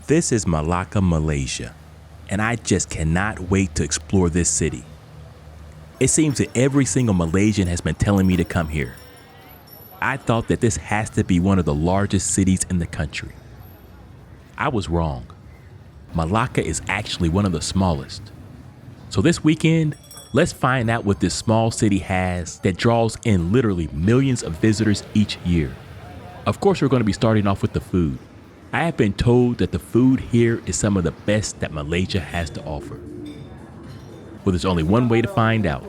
This is Melaka, Malaysia, and I just cannot wait to explore this city. It seems that every single Malaysian has been telling me to come here. I thought that this has to be one of the largest cities in the country. I was wrong. Melaka is actually one of the smallest. So this weekend, let's find out what this small city has that draws in literally millions of visitors each year. Of course, we're going to be starting off with the food. I have been told that the food here is some of the best that Malaysia has to offer. Well, there's only one way to find out.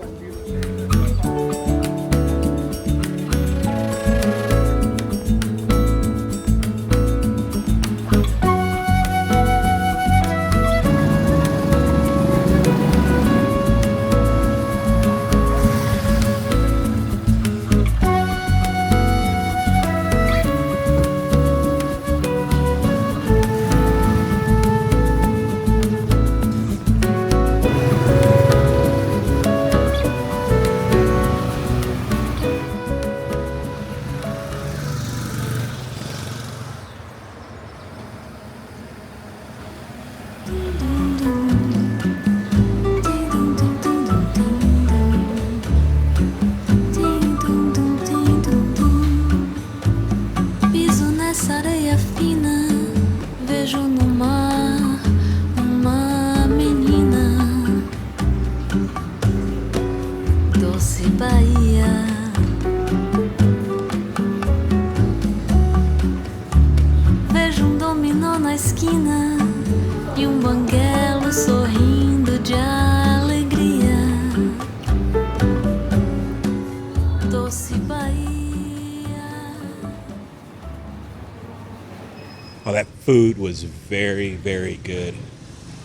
Oh, that food was very, very good.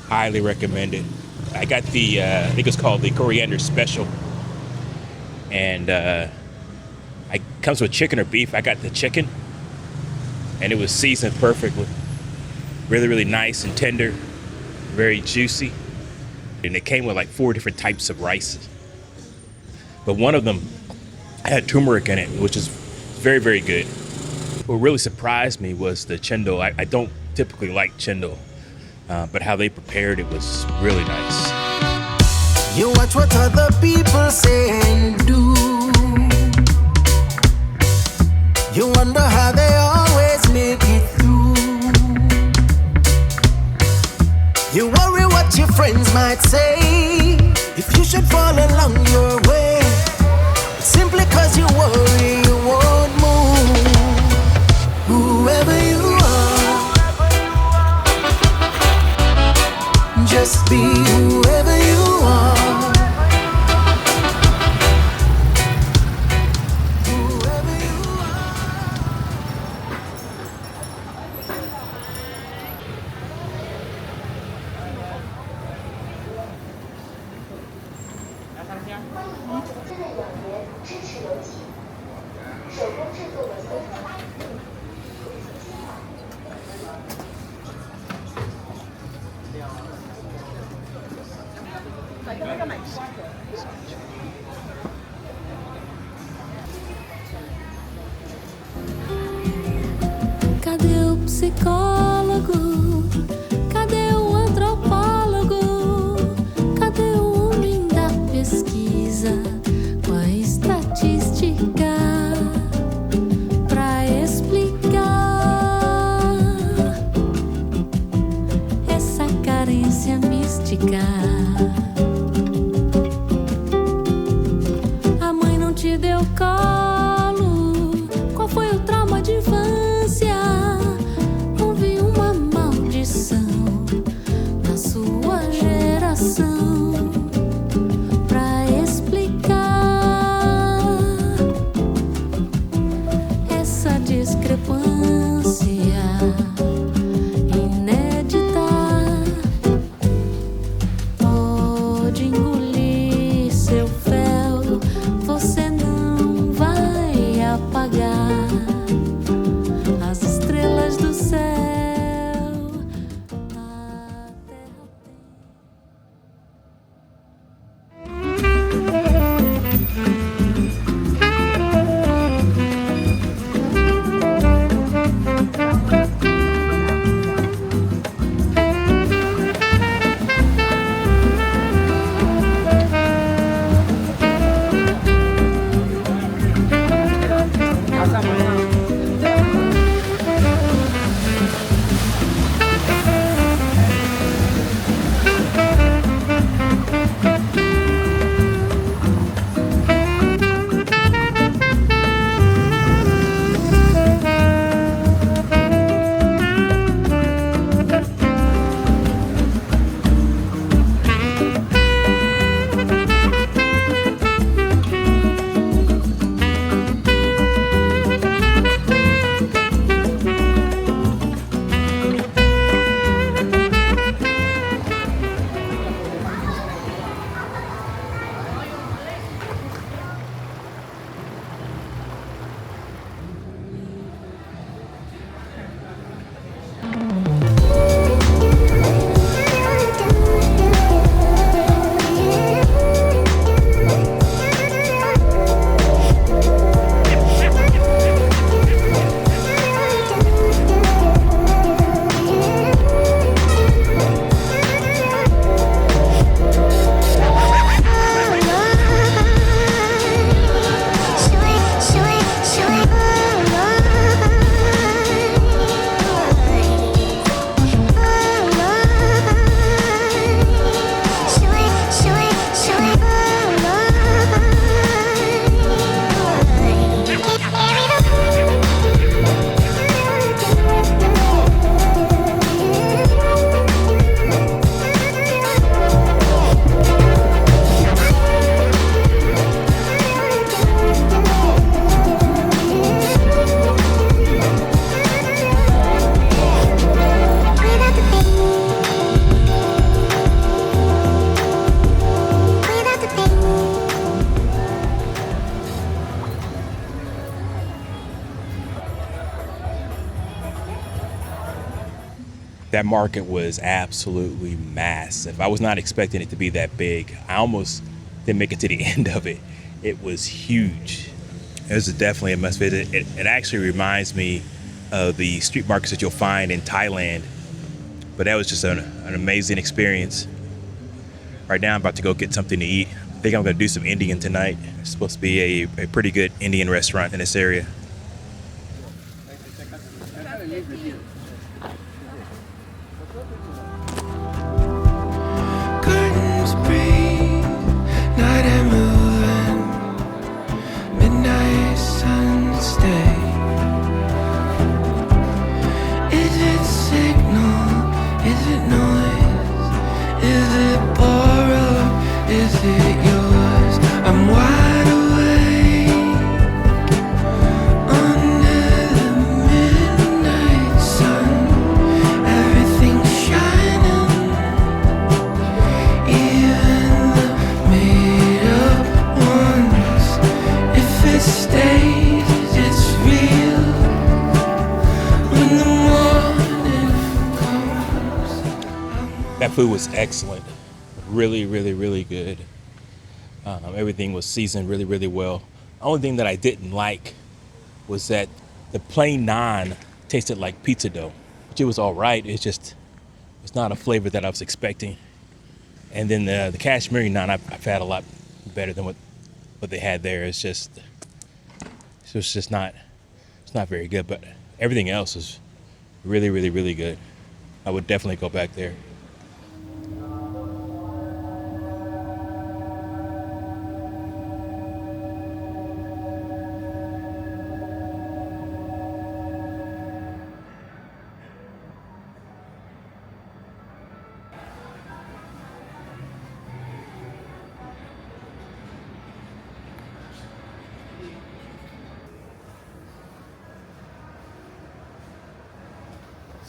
Highly recommended. I got the, I think it's called the Coriander Special. And it comes with chicken or beef. I got the chicken. And it was seasoned perfectly. Really, really nice and tender. Very juicy. And it came with like 4 different types of rice. But one of them had turmeric in it, which is very, very good. What really surprised me was the cendol. I don't typically like cendol, but how they prepared it was really nice. You watch what other people say and do. You wonder how they always make it through. You worry what your friends might say if you should fall along your way. Simply cause you worry you won't move. Whoever you are, just be whoever you are. Whoever you Cadê o psicólogo? Cadê o antropólogo? Cadê o homem da pesquisa com a estatística pra explicar essa carência mística? A mãe não te deu colo? Qual foi o trauma de infância? Houve uma maldição na sua geração pra explicar essa discrepância inédita. Oh. That market was absolutely massive. I was not expecting it to be that big. I almost didn't make it to the end of it. It was huge. It was definitely a must visit. It actually reminds me of the street markets that you'll find in Thailand. But that was just an amazing experience. Right now I'm about to go get something to eat. I think I'm gonna do some Indian tonight. It's supposed to be a pretty good Indian restaurant in this area. Curtains breathe, night and moving, midnight sun stay. Is it signal? Is it noise? Is it borrowed? Is it yours? I'm wide awake under the midnight sun. Everything's shining, even the made-up ones. If it stays, it's real. When the morning comes, That food was excellent. Really, really, really good. Everything was seasoned really, really well. The only thing that I didn't like was that the plain naan tasted like pizza dough, which it was all right. It's not a flavor that I was expecting. And then the Kashmiri naan I've had a lot better than what they had there. It's just not very good. But everything else is really, really, really good. I would definitely go back there.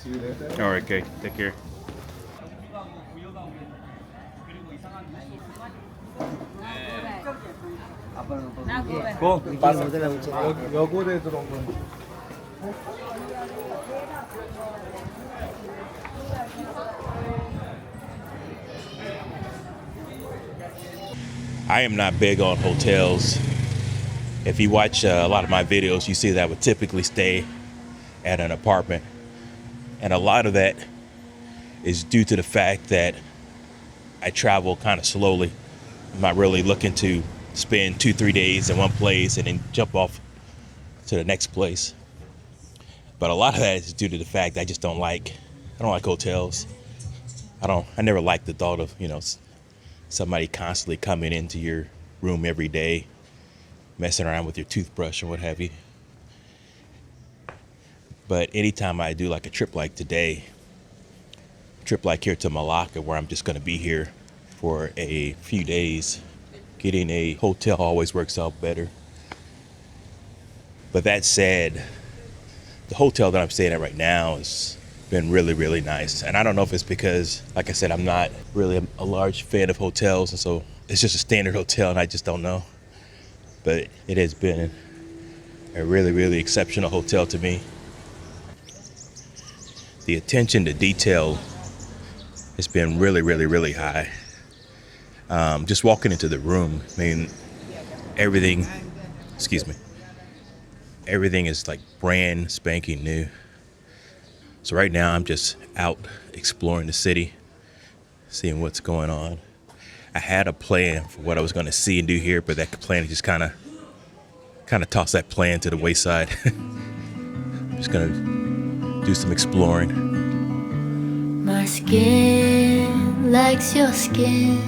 See you later. All right, okay. Take care. 여고대 들어온 건 I am not big on hotels. If you watch a lot of my videos, you see that I would typically stay at an apartment. And a lot of that is due to the fact that I travel kind of slowly. I'm not really looking to spend 2-3 days in one place and then jump off to the next place. But a lot of that is due to the fact that I don't like hotels. I never liked the thought of, somebody constantly coming into your room every day, messing around with your toothbrush or what have you. But anytime I do like a trip like today, a trip like here to Melaka, where I'm just going to be here for a few days, getting a hotel always works out better. But that said, the hotel that I'm staying at right now has been really, really nice. And I don't know if it's because, like I said, I'm not really a large fan of hotels, and so it's just a standard hotel and I just don't know. But it has been a really, really exceptional hotel to me. The attention to detail has been really, really, really high. Just walking into the room, I mean, everything is like brand spanking new. So right now I'm just out exploring the city, seeing what's going on. I had a plan for what I was going to see and do here, but that plan just kind of tossed that plan to the wayside. I'm just going to do some exploring. My skin likes your skin.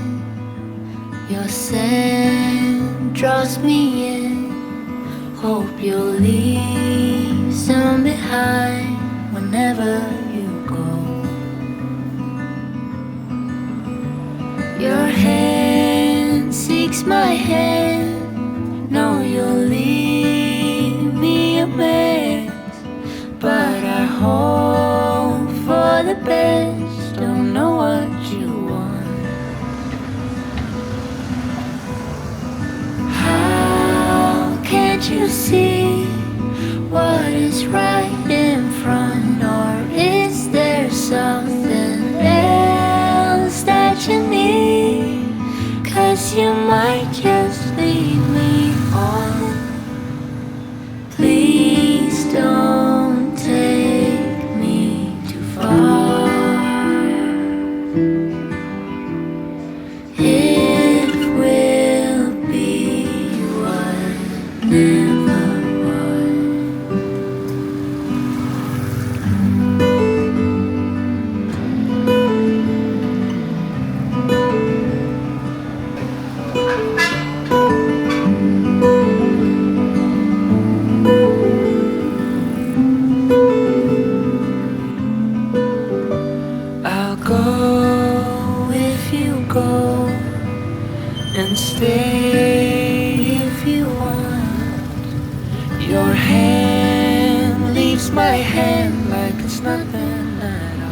Your scent draws me in. Hope you'll leave some behind whenever you go. Your hand seeks my hand. No, you'll leave me a mess, but I hope for the best. Don't know what you want. How can't you see what is right in front? Or is there some you might just lead me on. Please don't take me too far. It will be what never was. I'll go if you go, and stay if you want. Your hand leaves my hand like it's nothing at all.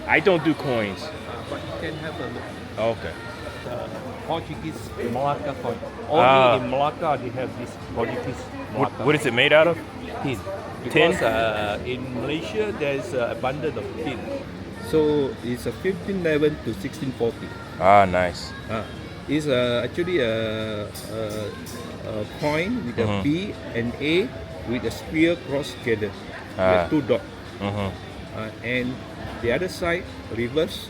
I don't do coins. But you can have a look. Okay. Portuguese Malacca coin. Ah. Only in Malacca they have this Portuguese Malacca. What is it made out of? Tin. Tin? Because in Malaysia there is abundance of tin. So it's a 1511 to 1640. Ah, nice. It's actually a coin with a B and A with a spear crossed together. With two dots. And the other side, reverse,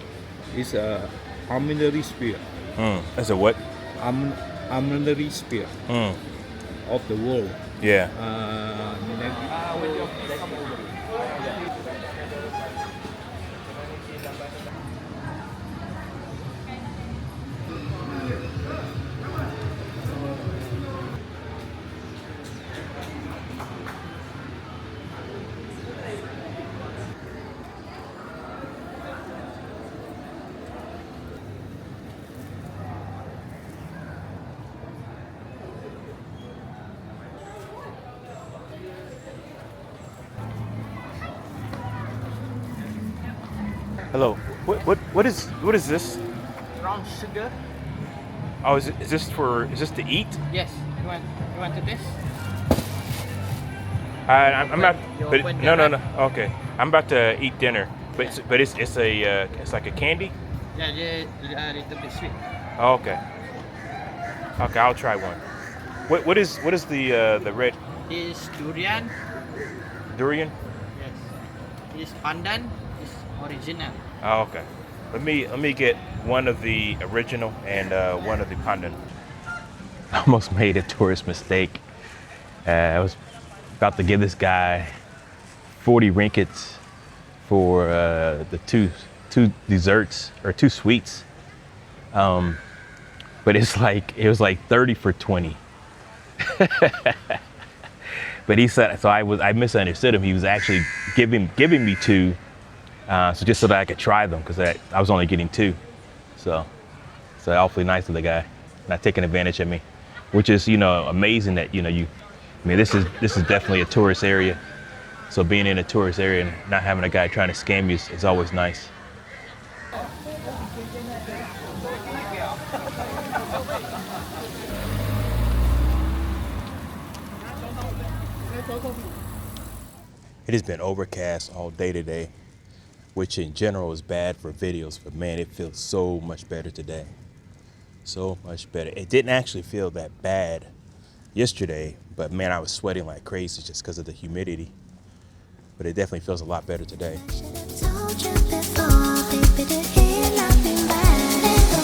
is a armillary spear. That's a what? Armillary spear of the world. Yeah. Hello. What is this? Brown sugar. Oh, is this to eat? Yes. You want to taste? I'm not. You But open no. your Okay, I'm about to eat dinner. But it's like a candy. Yeah, a little bit sweet. Oh, okay. Okay, I'll try one. What is the red This is durian. durian? Yes. This pandan is original. Oh, okay. Let me get one of the original and one of the pandan. I almost made a tourist mistake. I was about to give this guy 40 ringgits for the two desserts or two sweets. But it was like 30 for 20. But he said, so I misunderstood him. He was actually giving me two, so just so that I could try them, because I was only getting two. So awfully nice of the guy, not taking advantage of me, which is amazing that this is definitely a tourist area. So being in a tourist area and not having a guy trying to scam you is always nice. It has been overcast all day today, which in general is bad for videos, but man, it feels so much better today. So much better. It didn't actually feel that bad yesterday, but man, I was sweating like crazy just because of the humidity. But it definitely feels a lot better today. Told you before, baby, to hear nothing bad. Let's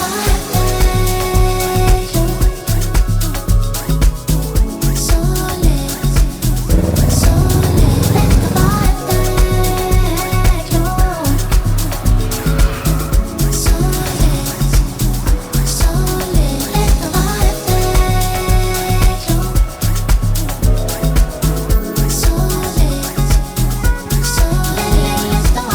go.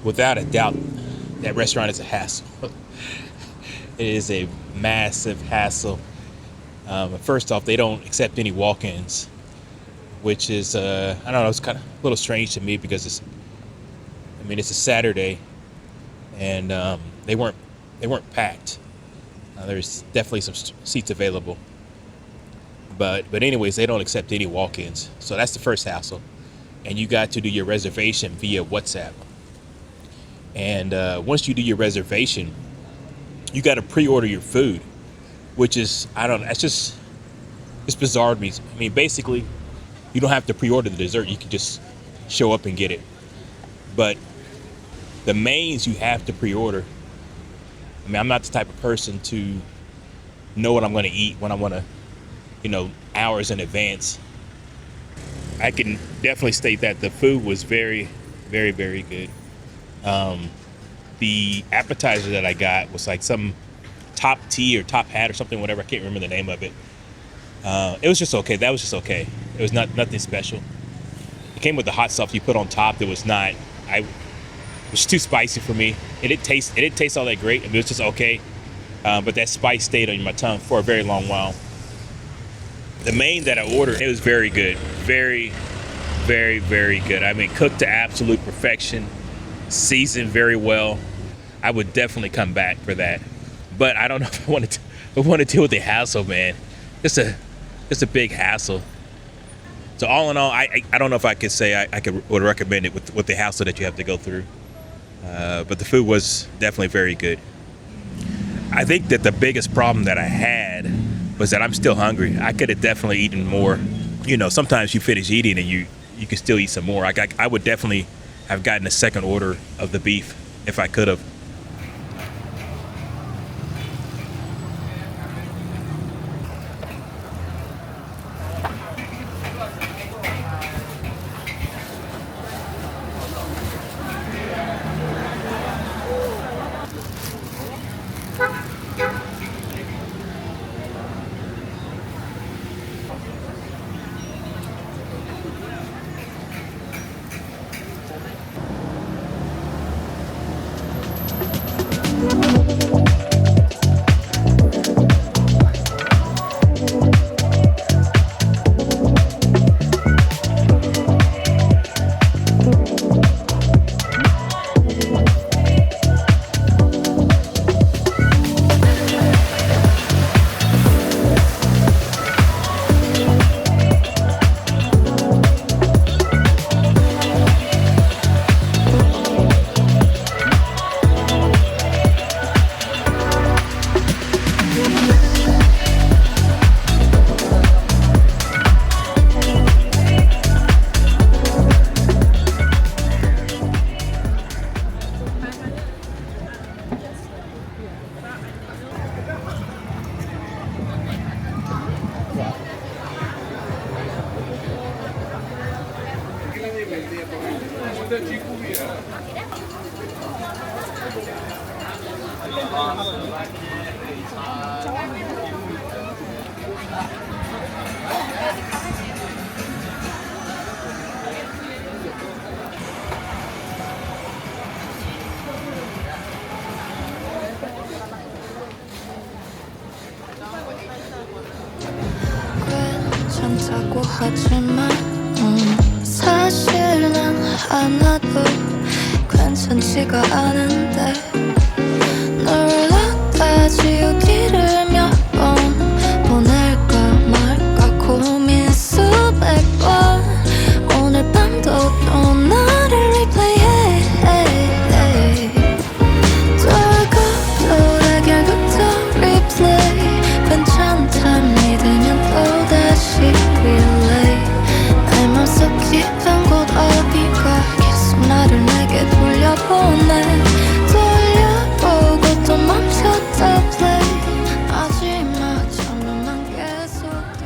Without a doubt, that restaurant is a hassle. It is a massive hassle. First off, they don't accept any walk-ins, which is, I don't know, it's kind of a little strange to me because it's a Saturday, and they weren't packed. There's definitely some seats available, but anyways, they don't accept any walk-ins. So that's the first hassle, and you got to do your reservation via WhatsApp. And once you do your reservation, you got to pre-order your food, which is, I don't know, it's bizarre to me. I mean, basically, you don't have to pre-order the dessert. You can just show up and get it. But the mains you have to pre-order. I mean, I'm not the type of person to know what I'm going to eat when I want to, hours in advance. I can definitely state that the food was very, very, very good. The appetizer that I got was like some top tea or top hat or something, whatever. I can't remember the name of it. It was just okay. That was just okay. It was nothing special. It came with the hot sauce you put on top. It was too spicy for me. It didn't taste all that great. I mean, it was just okay. But that spice stayed on my tongue for a very long while. The main that I ordered, it was very good. Very, very, very good. I mean, cooked to absolute perfection. Seasoned very well. I would definitely come back for that. But I don't know if I want to deal with the hassle, man. It's a big hassle. So all in all, I don't know if I could say I would recommend it with the hassle that you have to go through. But the food was definitely very good. I think that the biggest problem that I had was that I'm still hungry. I could have definitely eaten more. Sometimes you finish eating and you can still eat some more. I would definitely have gotten a second order of the beef if I could have. 괜찮다고 하지만 사실 난 하나도 괜찮지가 않은데 놀랐다 지우기를 몇 번 보낼까 말까 고민 수백 번 오늘 밤도 또 나를 replay해 돌고 해결부터 replay 괜찮다 믿으면 또다시 relay 내 맘속 깊은 곳 어디가 계속 나를 내게 돌려보내 돌려보고 또 멈췄다 play 마지막 장면만 계속돼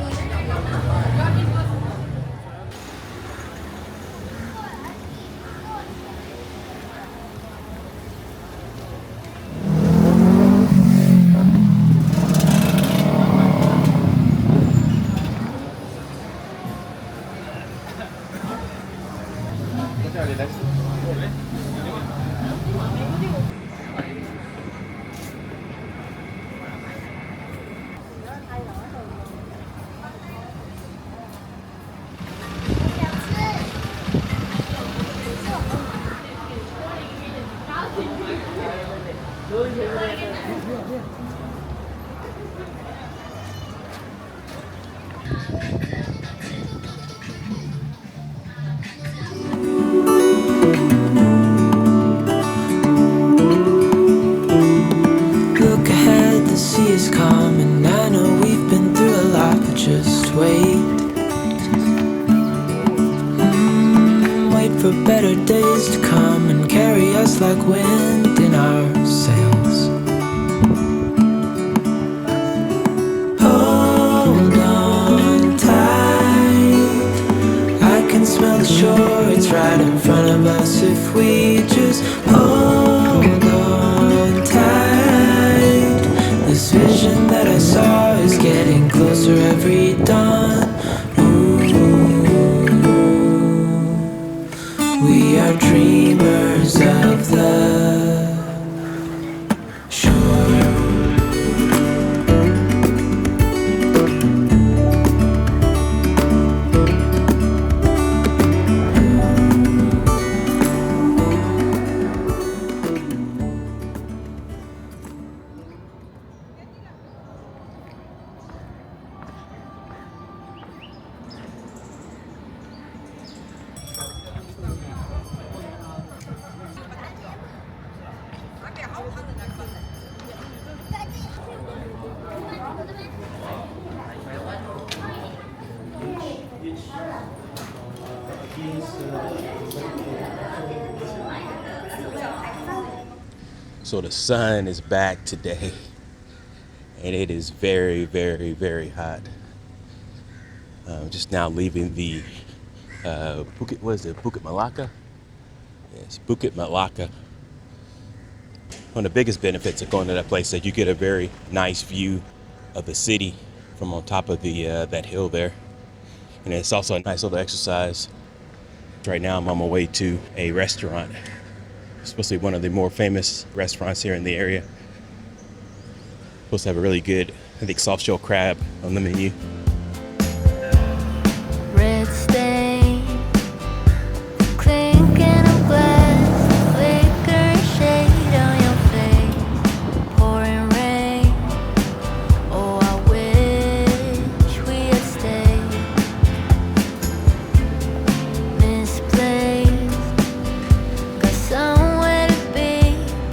Look ahead, the sea is calm, and I know we've been through a lot, but just wait. Wait for better days to come and carry us like wind in our sails. Hold on tight, I can smell the shore, it's right in front of us if we just hold on tight. This vision that I saw is getting closer every dawn. We are dreamers of the shore. So the sun is back today, and it is very, very, very hot. Just now leaving the Bukit, what is it, Bukit Malacca? Yes, Bukit Malacca. One of the biggest benefits of going to that place is that you get a very nice view of the city from on top of the that hill there. And it's also a nice little exercise. Right now I'm on my way to a restaurant. It's supposed to be one of the more famous restaurants here in the area. Supposed to have a really good, I think, soft shell crab on the menu. red stain clinking a glass flicker shade on your face pouring rain oh I wish we had stayed misplaced got somewhere to be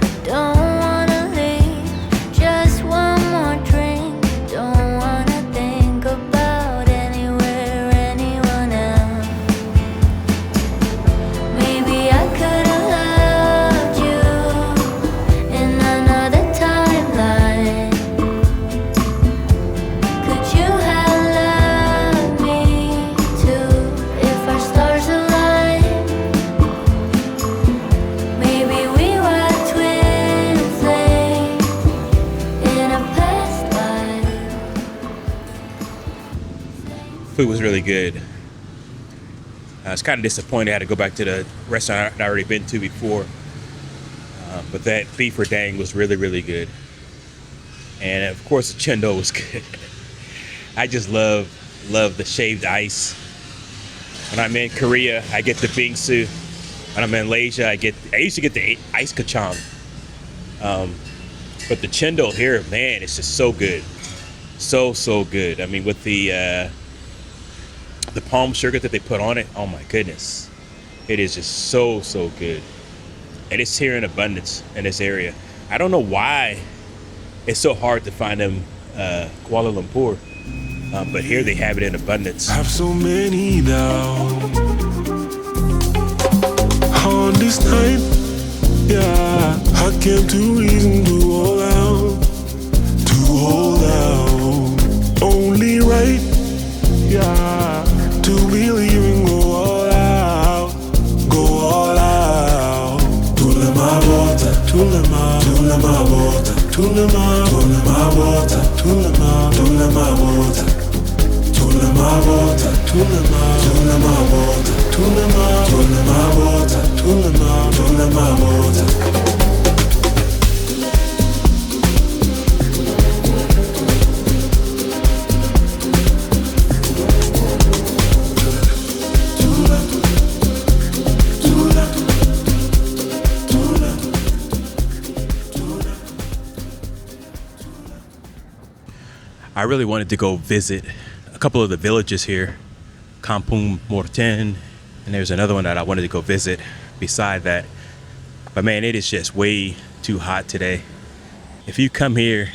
but don't wanna leave just one more drink don't wanna think about Food was really good. I was kind of disappointed I had to go back to the restaurant I'd already been to before. But that beef Dang was really, really good. And of course the chendol was good. I just love the shaved ice. When I'm in Korea, I get the bingsu. When I'm in Malaysia, I used to get the ice kacang. But the chendol here, man, it's just so good. So good. I mean, with the palm sugar that they put on it, oh my goodness. It is just so good. And it's here in abundance in this area. I don't know why it's so hard to find them Kuala Lumpur, but here they have it in abundance. I have so many now on this night, yeah. I came to reason to hold out, only right, yeah, to believe and go all out. Tulema bota, tulema bota, tulema bota, tulema bota, tulema bota, tulema bota, tulema bota. I really wanted to go visit a couple of the villages here, Kampung Morten, and there's another one that I wanted to go visit beside that. But man, it is just way too hot today. If you come here,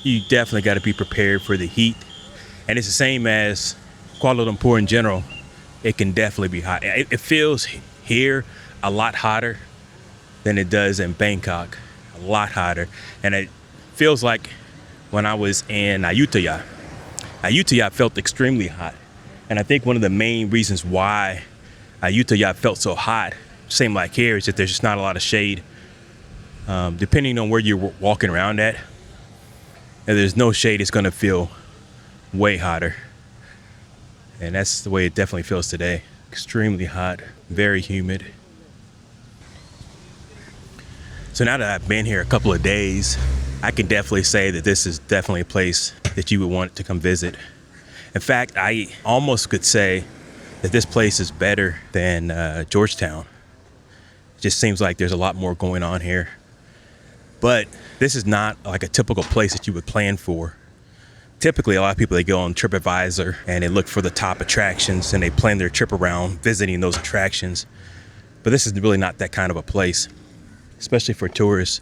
you definitely got to be prepared for the heat. And it's the same as Kuala Lumpur in general. It can definitely be hot. It feels here a lot hotter than it does in Bangkok, a lot hotter. And it feels like when I was in Ayutthaya felt extremely hot. And I think one of the main reasons why Ayutthaya felt so hot, same like here, is that there's just not a lot of shade. Depending on where you're walking around at, if there's no shade, it's gonna feel way hotter. And that's the way it definitely feels today. Extremely hot, very humid. So now that I've been here a couple of days, I can definitely say that this is definitely a place that you would want to come visit. In fact, I almost could say that this place is better than Georgetown. It just seems like there's a lot more going on here. But this is not like a typical place that you would plan for. Typically, a lot of people, they go on TripAdvisor and they look for the top attractions and they plan their trip around visiting those attractions. But this is really not that kind of a place, especially for tourists.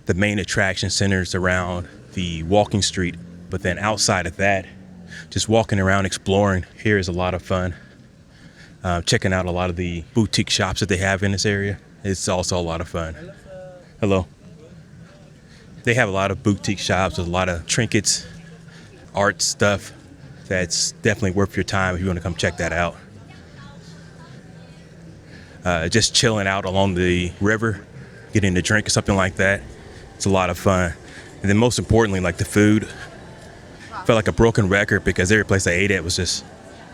The main attraction centers around the walking street, but then outside of that, just walking around exploring here is a lot of fun. Checking out a lot of the boutique shops that they have in this area, it's also a lot of fun. Hello. They have a lot of boutique shops with a lot of trinkets, art stuff that's definitely worth your time if you want to come check that out. Just chilling out along the river, getting a drink or something like that. It's a lot of fun. And then most importantly, like the food, felt like a broken record because every place I ate at was just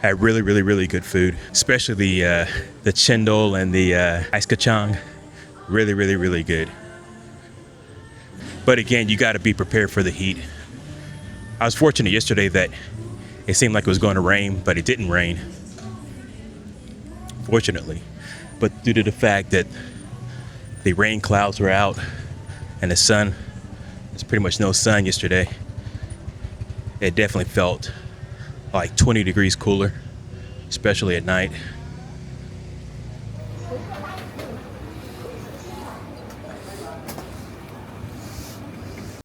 had really good food, especially the chendol and the ice kacang. Really good. But again, you got to be prepared for the heat. I was fortunate yesterday that it seemed like it was going to rain, but it didn't rain, fortunately. But due to the fact that the rain clouds were out and the sun, there's pretty much no sun yesterday, it definitely felt like 20 degrees cooler, especially at night.